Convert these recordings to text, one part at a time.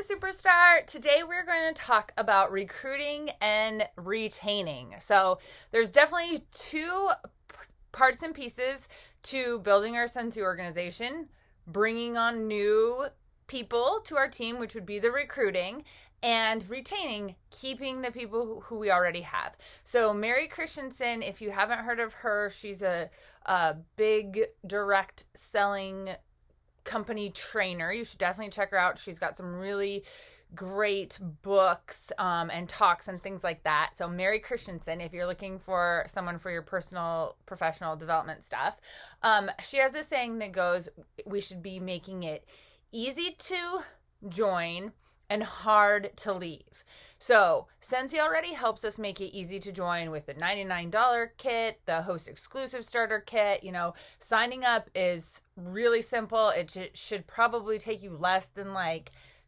to Superstar. Today we're going to talk about recruiting and retaining. So there's definitely two parts and pieces to building our Sensi organization, bringing on new people to our team, which would be the recruiting, and retaining, keeping the people who we already have. So Mary Christensen, if you haven't heard of her, she's a big direct selling company trainer. You should definitely check her out. She's got some really great books and talks and things like that. So Mary Christensen, if you're looking for someone for your personal professional development stuff, she has this saying that goes, we should be making it easy to join and hard to leave. So Sensi already helps us make it easy to join with the $99 kit, the host exclusive starter kit. Signing up is really simple. It should probably take you less than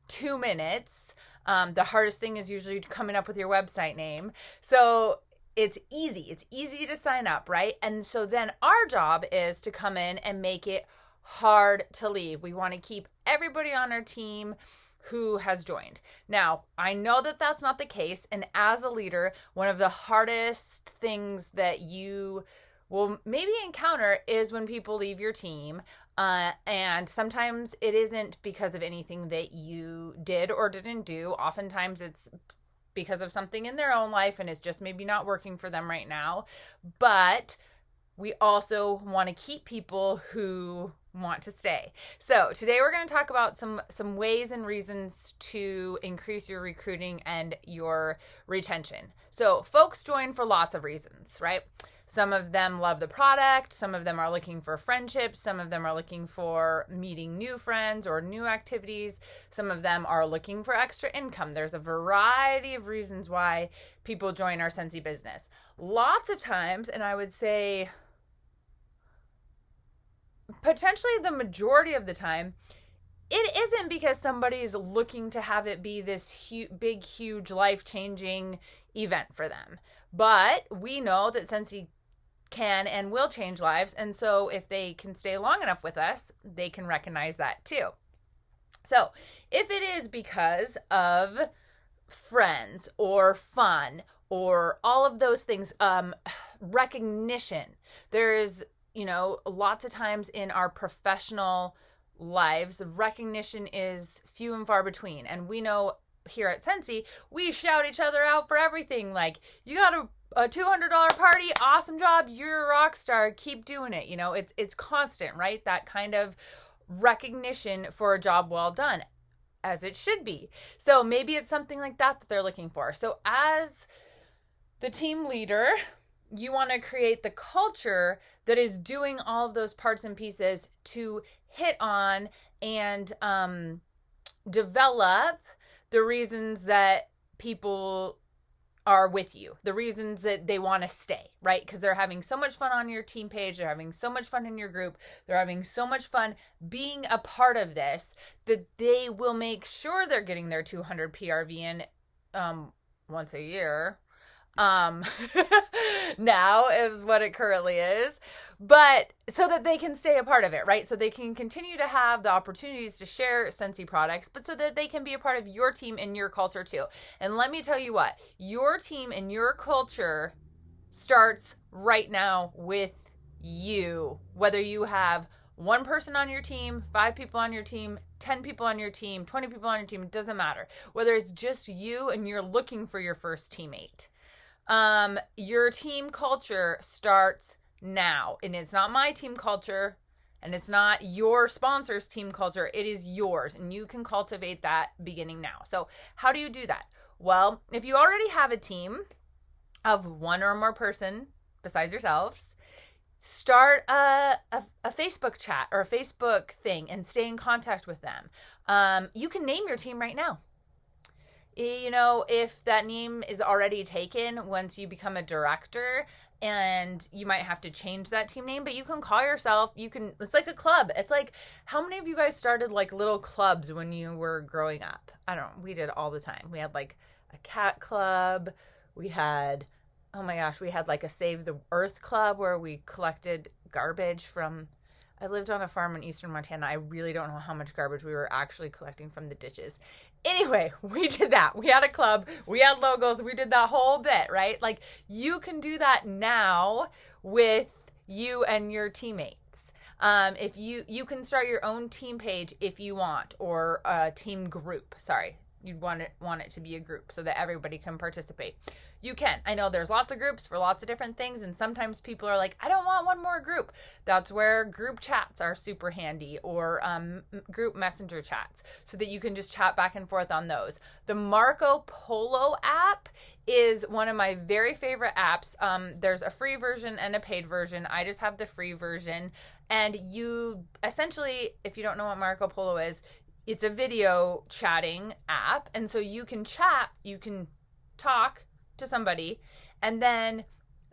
2 minutes. The hardest thing is usually coming up with your website name. So it's easy. It's easy to sign up, right? And so then our job is to come in and make it hard to leave. We want to keep everybody on our team who has joined. Now, I know that that's not the case. And as a leader, one of the hardest things that you will maybe encounter is when people leave your team. And sometimes it isn't because of anything that you did or didn't do. Oftentimes it's because of something in their own life and it's just maybe not working for them right now. But we also want to keep people who want to stay. So today we're going to talk about some ways and reasons to increase your recruiting and your retention. So folks join for lots of reasons, right? Some of them love the product. Some of them are looking for friendships. Some of them are looking for meeting new friends or new activities. Some of them are looking for extra income. There's a variety of reasons why people join our Sensi business. Lots of times, and I would say potentially the majority of the time, it isn't because somebody's looking to have it be this big, huge, life-changing event for them. But we know that Sensi can and will change lives. And so if they can stay long enough with us, they can recognize that too. So if it is because of friends or fun or all of those things, recognition, there's lots of times in our professional lives, recognition is few and far between. And we know here at Sensi, we shout each other out for everything. Like, you got a $200 party, awesome job, you're a rock star, keep doing it. It's constant, right? That kind of recognition for a job well done, as it should be. So maybe it's something like that they're looking for. So as the team leader, you want to create the culture that is doing all of those parts and pieces to hit on and develop the reasons that people are with you, the reasons that they want to stay, right? Because they're having so much fun on your team page, they're having so much fun in your group, they're having so much fun being a part of this that they will make sure they're getting their 200 PRV in once a year. Now is what it currently is, but so that they can stay a part of it, right? So they can continue to have the opportunities to share Sensi products, but so that they can be a part of your team and your culture too. And let me tell you what, your team and your culture starts right now with you. Whether you have one person on your team, 5 people on your team, 10 people on your team, 20 people on your team, it doesn't matter. Whether it's just you and you're looking for your first teammate. Your team culture starts now, and it's not my team culture and it's not your sponsor's team culture. It is yours, and you can cultivate that beginning now. So how do you do that? Well, if you already have a team of one or more person besides yourselves, start a Facebook chat or a Facebook thing and stay in contact with them. You can name your team right now. If that name is already taken once you become a director, and you might have to change that team name, but you can call yourself, it's like a club. It's like, how many of you guys started little clubs when you were growing up? I don't know. We did all the time. We had a cat club. We had, we had a Save the Earth club where we collected garbage from I lived on a farm in eastern Montana. I really don't know how much garbage we were actually collecting from the ditches. Anyway, we did that. We had a club. We had logos. We did that whole bit, right? Like, you can do that now with you and your teammates. If you can start your own team page if you want, or a team group. Sorry, you'd want it to be a group so that everybody can participate. You can. I know there's lots of groups for lots of different things, and sometimes people are like, I don't want one more group. That's where group chats are super handy, or group messenger chats, so that you can just chat back and forth on those. The Marco Polo app is one of my very favorite apps. There's a free version and a paid version. I just have the free version. And you essentially, if you don't know what Marco Polo is, it's a video chatting app. And so you can chat, you can talk to somebody, and then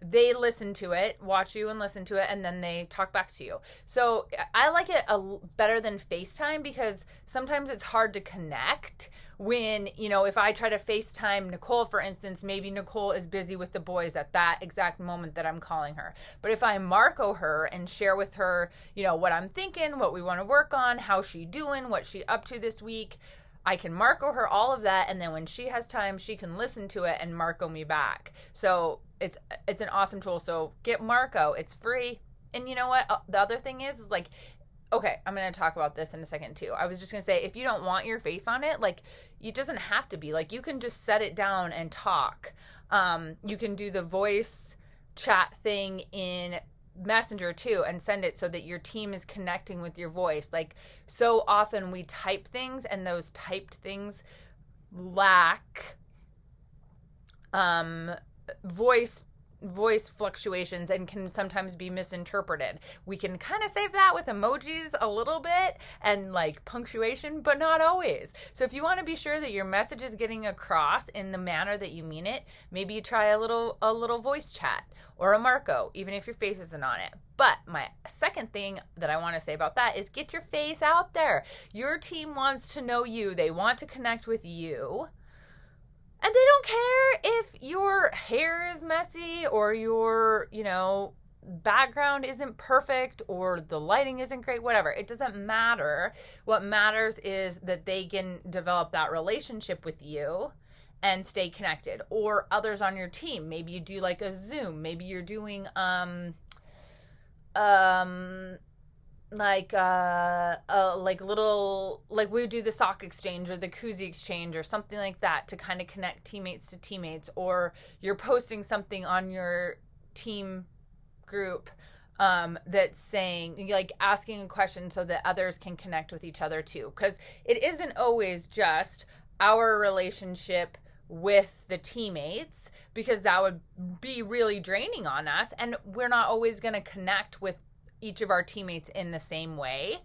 they listen to it, watch you and listen to it, and then they talk back to you. So I like it better than FaceTime, because sometimes it's hard to connect when, if I try to FaceTime Nicole, for instance, maybe Nicole is busy with the boys at that exact moment that I'm calling her. But if I Marco her and share with her, what I'm thinking, what we want to work on, how she doing, what she up to this week, I can Marco her all of that, and then when she has time, she can listen to it and Marco me back. So it's an awesome tool. So get Marco. It's free. And you know what? The other thing is like, okay, I'm going to talk about this in a second too. I was just going to say, if you don't want your face on it, like, it doesn't have to be. Like, you can just set it down and talk. You can do the voice chat thing in Messenger too, and send it so that your team is connecting with your voice. Like, so often we type things, and those typed things lack voice fluctuations and can sometimes be misinterpreted. We can kind of save that with emojis a little bit and like punctuation, but not always. So if you want to be sure that your message is getting across in the manner that you mean it, maybe you try a little voice chat or a Marco, even if your face isn't on it. But my second thing that I want to say about that is get your face out there. Your team wants to know you. They want to connect with you. And they don't care if your hair is messy or your, background isn't perfect or the lighting isn't great, whatever. It doesn't matter. What matters is that they can develop that relationship with you and stay connected. Or others on your team. Maybe you do like a Zoom. Maybe you're doing like we do the sock exchange or the koozie exchange or something like that to kind of connect teammates to teammates, or you're posting something on your team group that's saying, like, asking a question so that others can connect with each other too, because it isn't always just our relationship with the teammates, because that would be really draining on us, and we're not always going to connect with each of our teammates in the same way.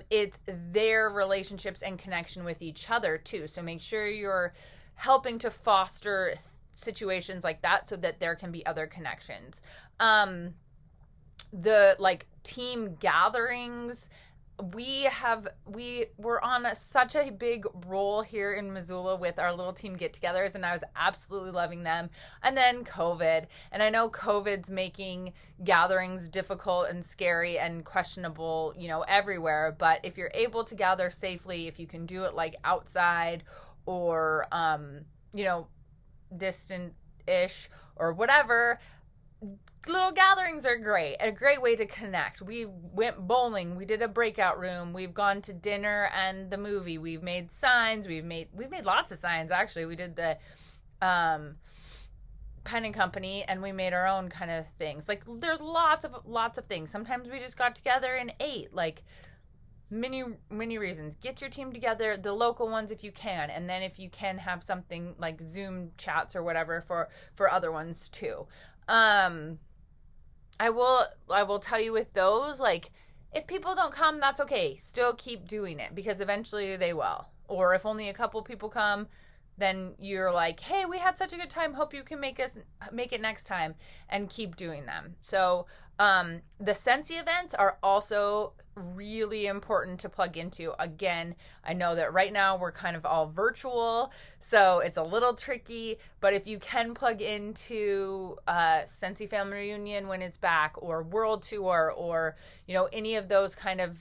It's their relationships and connection with each other too. So make sure you're helping to foster situations like that so that there can be other connections. The like team gatherings, we're on such a big roll here in Missoula with our little team get-togethers, and I was absolutely loving them. And then COVID, and I know COVID's making gatherings difficult and scary and questionable, everywhere. But if you're able to gather safely, if you can do it like outside or distant-ish or whatever, little gatherings are great. A great way to connect. We went bowling. We did a breakout room. We've gone to dinner and the movie. We've made signs. We've made lots of signs, actually. We did the Pen and Company, and we made our own kind of things. Like, there's lots of things. Sometimes we just got together and ate. Like, many reasons. Get your team together, the local ones if you can, and then if you can have something like Zoom chats or whatever for other ones too. I will tell you with those, like, if people don't come, that's okay. Still keep doing it, because eventually they will. Or if only a couple people come, then you're like, hey, we had such a good time. Hope you can make it next time, and keep doing them. So the Sensi events are also really important to plug into. Again, I know that right now we're kind of all virtual, so it's a little tricky, but if you can plug into Scentsy Family Reunion when it's back, or World Tour, or, you know, any of those kind of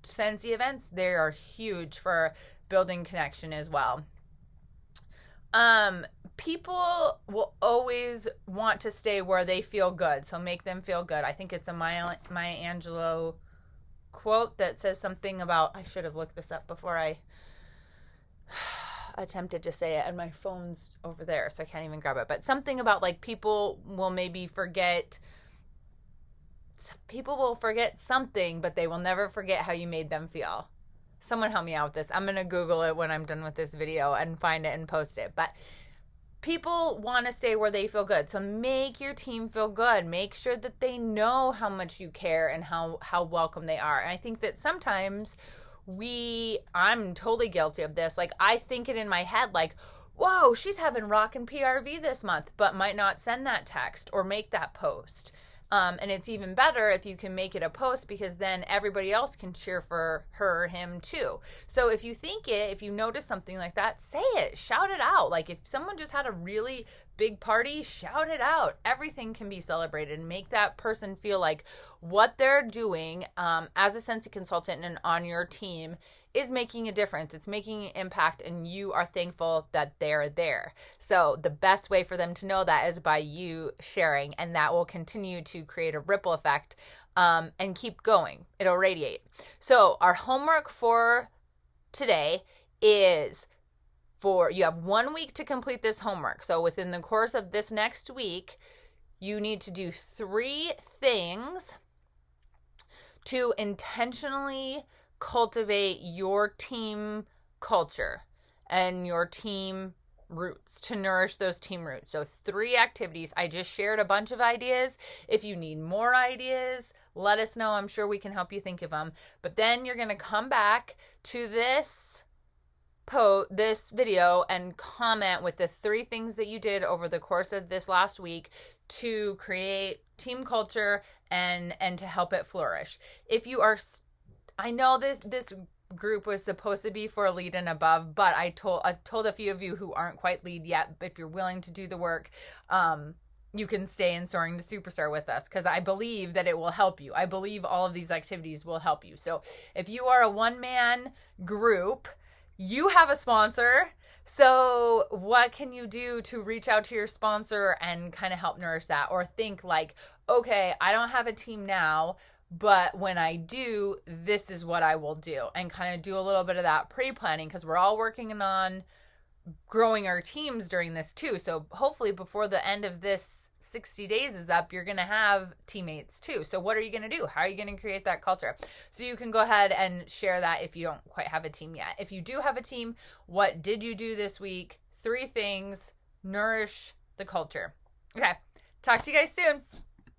Scentsy events, they are huge for building connection as well. People will always want to stay where they feel good, so make them feel good. I think it's a Maya Angelou quote that says something about, I should have looked this up before I attempted to say it, and my phone's over there, so I can't even grab it, but something about, like, people will forget something, but they will never forget how you made them feel. Someone help me out with this. I'm going to Google it when I'm done with this video and find it and post it. But people want to stay where they feel good. So make your team feel good. Make sure that they know how much you care and how welcome they are. And I think that sometimes I'm totally guilty of this. Like, I think it in my head, like, whoa, she's having rockin' PRV this month, but might not send that text or make that post. And it's even better if you can make it a post, because then everybody else can cheer for her or him too. So if you if you notice something like that, say it, shout it out. Like, if someone just had a really big party, shout it out. Everything can be celebrated, and make that person feel like what they're doing as a Scentsy consultant and on your team is making a difference. It's making an impact, and you are thankful that they're there. So the best way for them to know that is by you sharing, and that will continue to create a ripple effect and keep going. It'll radiate. So our homework for today is you have 1 week to complete this homework. So within the course of this next week, you need to do 3 things to intentionally cultivate your team culture and your team roots, to nourish those team roots. So 3 activities. I just shared a bunch of ideas. If you need more ideas, let us know. I'm sure we can help you think of them. But then you're going to come back to this video and comment with the 3 things that you did over the course of this last week to create team culture and to help it flourish. If you are, I know this group was supposed to be for lead and above, but I've told a few of you who aren't quite lead yet, but if you're willing to do the work, you can stay in Soaring to Superstar with us, because I believe that it will help you. I believe all of these activities will help you. So if you are a one-man group, you have a sponsor. So what can you do to reach out to your sponsor and kind of help nourish that? Or think like, okay, I don't have a team now, but when I do, this is what I will do, and kind of do a little bit of that pre-planning, because we're all working on growing our teams during this too. So hopefully before the end of this 60 days is up, you're going to have teammates too. So what are you going to do? How are you going to create that culture? So you can go ahead and share that if you don't quite have a team yet. If you do have a team, what did you do this week? 3 things, nourish the culture. Okay, talk to you guys soon.